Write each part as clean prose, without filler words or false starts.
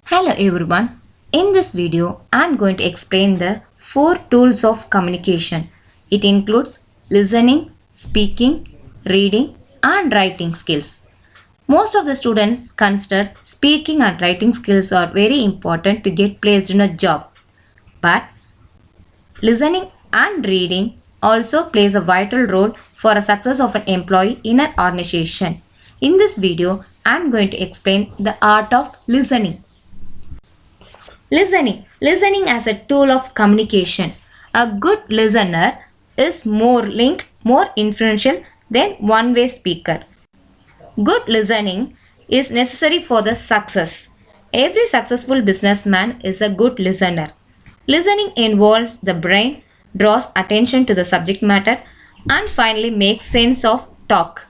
Hello everyone. In this video, I am going to explain the four tools of communication. It includes listening, speaking, reading, and writing skills. Most of the students consider speaking and writing skills are very important to get placed in a job. But listening and reading also plays a vital role for a success of an employee in an organization. In this video, I am going to explain the art of listening. Listening as a tool of communication. A good listener is more influential than one-way speaker. Good listening is necessary for the success. Every successful businessman is a good listener. Listening involves the brain, draws attention to the subject matter, and finally makes sense of talk.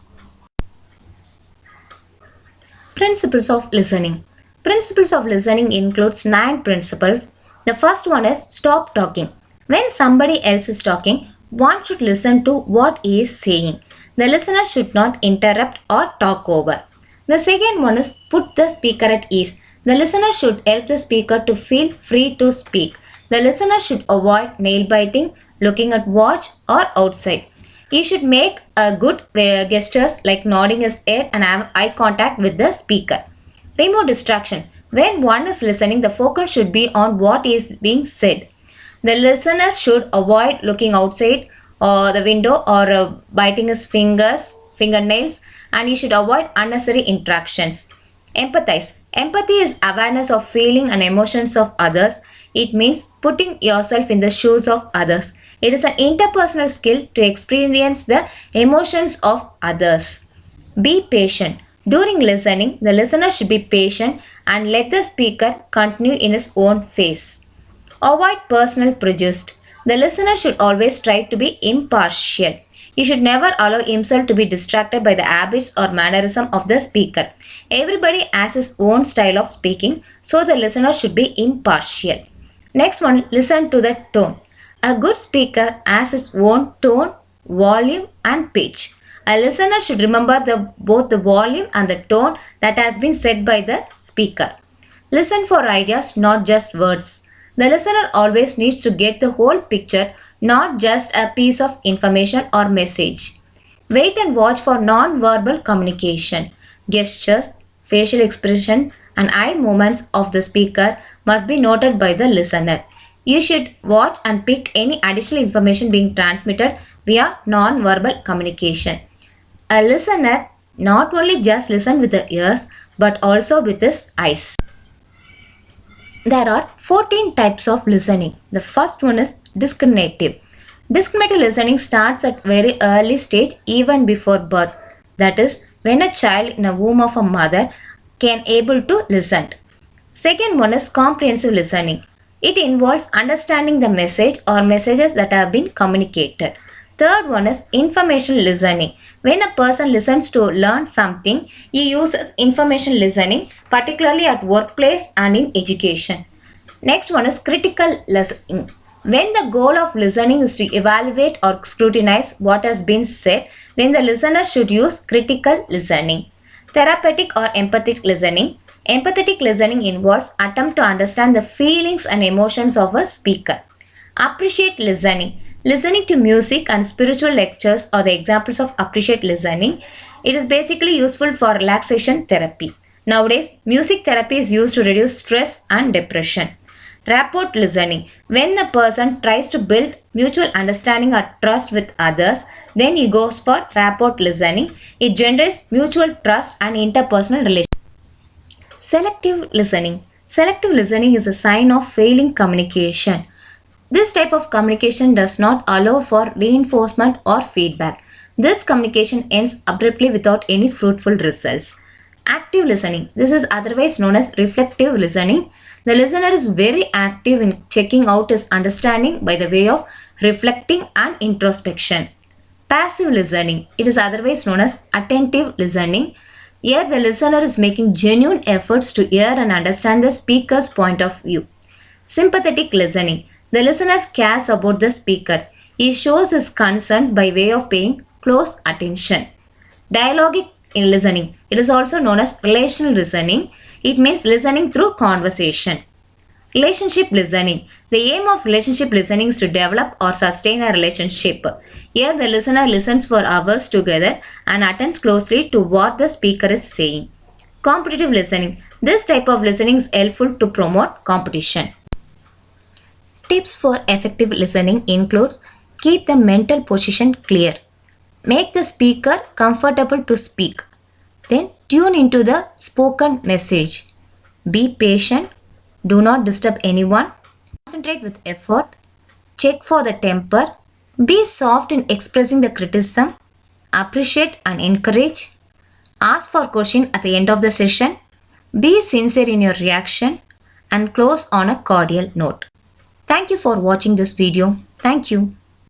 Principles of listening. Principles of listening includes 9 principles. The first one is stop talking. When somebody else is talking, one should listen to what he is saying. The listener should not interrupt or talk over. The second one is put the speaker at ease. The listener should help the speaker to feel free to speak. The listener should avoid nail biting, looking at watch or outside. He should make a good gestures like nodding his head and have eye contact with the speaker. Remove distraction. When one is listening, the focus should be on what is being said. The listener should avoid looking outside or the window or biting his fingernails, and he should avoid unnecessary interactions. Empathize. Empathy is awareness of feeling and emotions of others. It means putting yourself in the shoes of others. It is an interpersonal skill to experience the emotions of others. Be patient. During listening, the listener should be patient and let the speaker continue in his own pace. Avoid personal prejudice. The listener should always try to be impartial. He should never allow himself to be distracted by the habits or mannerism of the speaker. Everybody has his own style of speaking, so the listener should be impartial. Next one, listen to the tone. A good speaker has his own tone, volume, and pitch. A listener should remember both the volume and the tone that has been said by the speaker. Listen for ideas, not just words. The listener always needs to get the whole picture, not just a piece of information or message. Wait and watch for non-verbal communication. Gestures, facial expression, and eye movements of the speaker must be noted by the listener. You should watch and pick any additional information being transmitted via non-verbal communication. A listener not only just listens with the ears but also with his eyes. There are 14 types of listening. The first one is discriminative. Discriminative listening starts at very early stage even before birth. That is, when a child in a womb of a mother can able to listen. Second one is comprehensive listening. It involves understanding the message or messages that have been communicated. Third one is information listening. When a person listens to learn something, he uses information listening, particularly at workplace and in education. Next one is critical listening. When the goal of listening is to evaluate or scrutinize what has been said, then the listener should use critical listening. Therapeutic or empathic listening. Empathetic listening involves attempt to understand the feelings and emotions of a speaker. Appreciate listening. Listening to music and spiritual lectures are the examples of appreciate listening. It is basically useful for relaxation therapy. Nowadays, music therapy is used to reduce stress and depression. Rapport listening. When the person tries to build mutual understanding or trust with others, then he goes for rapport listening. It generates mutual trust and interpersonal relations. Selective listening. Selective listening is a sign of failing communication. This type of communication does not allow for reinforcement or feedback. This communication ends abruptly without any fruitful results. Active listening. This is otherwise known as reflective listening. The listener is very active in checking out his understanding by the way of reflecting and introspection. Passive listening. It is otherwise known as attentive listening. Here the listener is making genuine efforts to hear and understand the speaker's point of view. Sympathetic listening. The listener cares about the speaker. He shows his concerns by way of paying close attention. Dialogic in listening. It is also known as relational listening. It means listening through conversation. Relationship listening. The aim of relationship listening is to develop or sustain a relationship. Here, the listener listens for hours together and attends closely to what the speaker is saying. Competitive listening. This type of listening is helpful to promote competition. Tips for effective listening includes keep the mental position clear. Make the speaker comfortable to speak. Then tune into the spoken message. Be patient. Do not disturb anyone. Concentrate with effort. Check for the temper. Be soft in expressing the criticism. Appreciate and encourage. Ask for question at the end of the session. Be sincere in your reaction and close on a cordial note. Thank you for watching this video. Thank you.